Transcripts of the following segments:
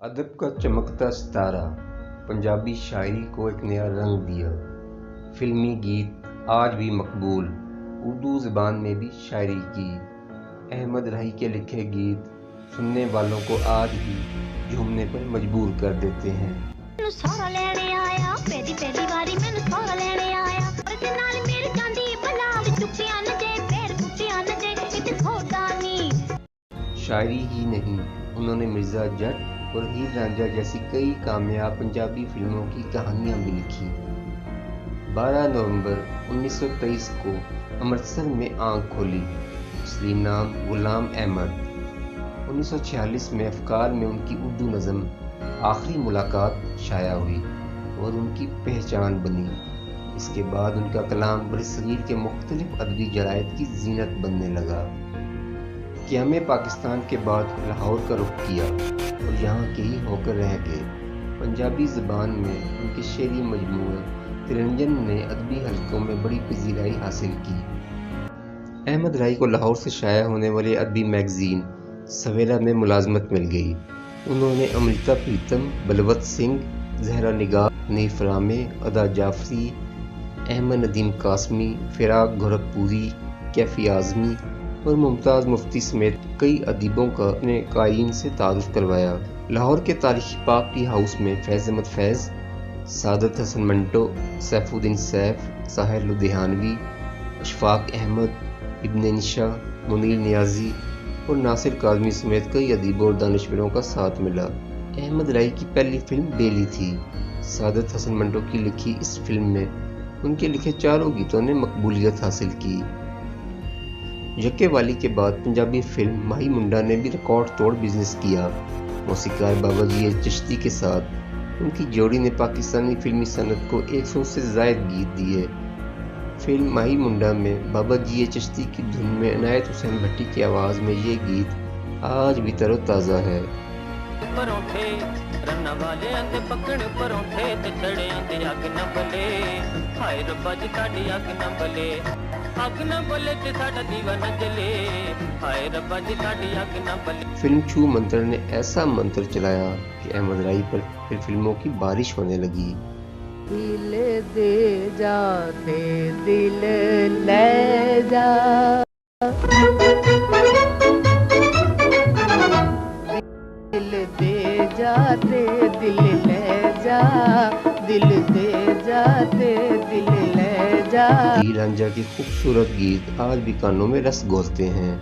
अदब का चमकता सितारा पंजाबी शायरी को एक नया रंग दिया। फिल्मी गीत आज भी मकबूल, उर्दू ज़बान में भी शायरी की। अहमद रही के लिखे गीत सुनने वालों को आज भी झूमने पर मजबूर कर देते हैं। शायरी ही नहीं, उन्होंने मिर्ज़ा जट और हीर रांझा जैसी कई कामयाब पंजाबी फिल्मों की कहानियां भी लिखी। 12 नवंबर 1923 को अमृतसर में आंख खोली। असली नाम गुलाम अहमद। 1946 में अफकार में उनकी उर्दू नज़म आखिरी मुलाकात शाया हुई और उनकी पहचान बनी। इसके बाद उनका कलाम बरसगीर के मुख्तलिफ अदबी जरायद की जीनत बनने लगा। क़याम पाकिस्तान के बाद लाहौर का रुख किया और यहाँ के ही होकर रह गए। पंजाबी ज़बान में उनके शेरी मजमूए तिरंजन ने अदबी हलकों में बड़ी पजीराई हासिल की। अहमद राई को लाहौर से शाया होने वाली अदबी मैगज़ीन सवेरा में मुलाजमत मिल गई। उन्होंने अमृता प्रीतम, बलवत सिंह, जहरा निगाह, हनीफ रामे, अदा जाफरी, अहमद नदीम कासमी, फिराक गोरखपुरी, कैफी आज़मी और मुमताज़ मुफ्ती समेत कई अदीबों का अपने कायीन से तारुफ करवाया। लाहौर के तारीखी पाक टी हाउस में फैज़ अहमद फैज़, सादत हसन मंटो, सैफुद्दीन सैफ, साहिर लुधियानवी, अशफाक अहमद, इब्न निशा, मुनीर नियाजी और नासिर काज़मी समेत कई अदीबों और दानिशवरों का साथ मिला। अहमद राई की पहली फिल्म बेली थी। सादत हसन मंटो की लिखी इस फिल्म में उनके लिखे चारों गीतों ने मकबूलियत हासिल की। यक्के वाली के बाद पंजाबी फिल्म माही मुंडा ने भी रिकॉर्ड तोड़ बिजनेस किया। मौसीकार बाबा जी चिश्ती के साथ उनकी जोड़ी ने पाकिस्तानी फिल्मी सनत को 100 से ज़ायद गीत दिए। फिल्म माही मुंडा में बाबा जी चिश्ती की धुन में इनायत हुसैन भट्टी की आवाज़ में ये गीत आज भी तरोताज़ा है। परोठे रन्ना वाले आंदे पकड़ परोठे ते छड़े आंदे अग न बले, हाय रब्बा जी साडी अग न बले, अग न बले ते साडा दीवा न जले, हाय रब्बा जी साडी अग न बले। फिल्म छू मंत्र ने ऐसा मंत्र चलाया कि अहमद राई पर फिर फिल्मों की बारिश होने लगी। दिल दे जा ते दिल ले जा, दिल दे जाते दिल ले जा, दिल दे जाते दिल ले जा। हीर रांझा के खूबसूरत गीत आज भी कानों में रस घोलते हैं।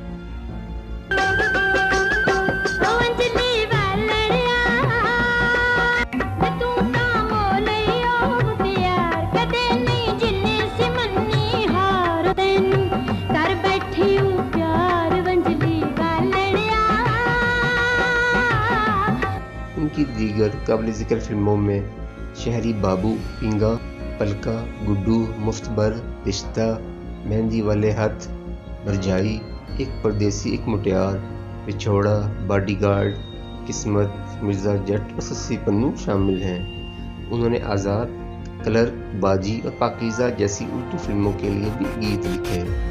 उनकी दीगर काबिल ज़िक्र फिल्मों में शहरी बाबू, पिंगा, पलका, गुड्डू, मुफ्तबर, रिश्ता, मेहंदी वाले हाथ, भरजाई, एक परदेसी एक मुटियार, विछोड़ा, बॉडीगार्ड, किस्मत, मिर्ज़ा जट और सस्सी पन्नू शामिल हैं। उन्होंने आज़ाद, क्लर्क, बाजी और पाकीज़ा जैसी उर्दू फिल्मों के लिए भी गीत लिखे।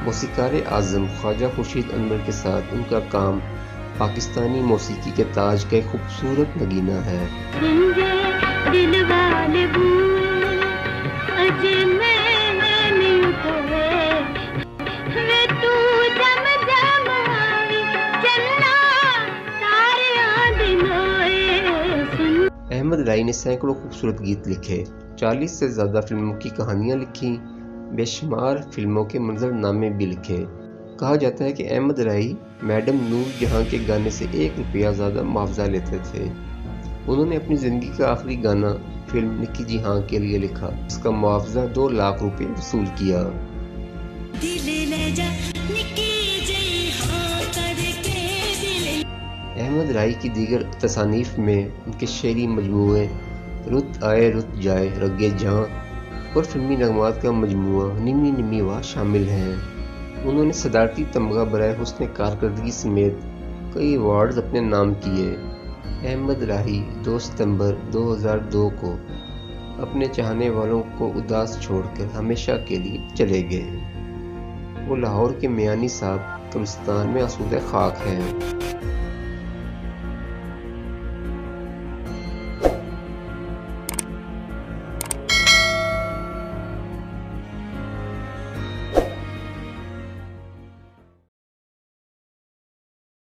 मौसीकार आज़म ख्वाजा खुर्शीद अनवर के साथ उनका काम पाकिस्तानी मौसीकी के ताज का एक खूबसूरत नगीना है। अहमद राई ने सैकड़ों खूबसूरत गीत लिखे, 40 से ज़्यादा फिल्मों की कहानियाँ लिखी, बेशुमार फिल्मों के मंजरनामे भी लिखे। कहा जाता है कि अहमद राई मैडम नूर जहां के गाने से 1 रुपया ज़्यादा मुआवजा लेते थे। उन्होंने अपनी ज़िंदगी का आखिरी गाना फिल्म निक्की जी हाँ के लिए लिखा। इसका मुआवजा 2 लाख रुपए वसूल किया। अहमद राई की दीगर तसानीफ में उनके शेरी मजमूए रुत आए रुत जाए, रगे जहाँ और फिल्मी नगमात का मजमूआ निमी निमी वाह शामिल हैं। उन्होंने सदारती तमगा बराए हुस्न कारकर्दगी समेत कई अवार्ड्स अपने नाम किए। अहमद राही 2 सितंबर 2002 को अपने चाहने वालों को उदास छोड़कर हमेशा के लिए चले गए। वो लाहौर के मियानी साहब कब्रिस्तान में आसूदा खाक हैं।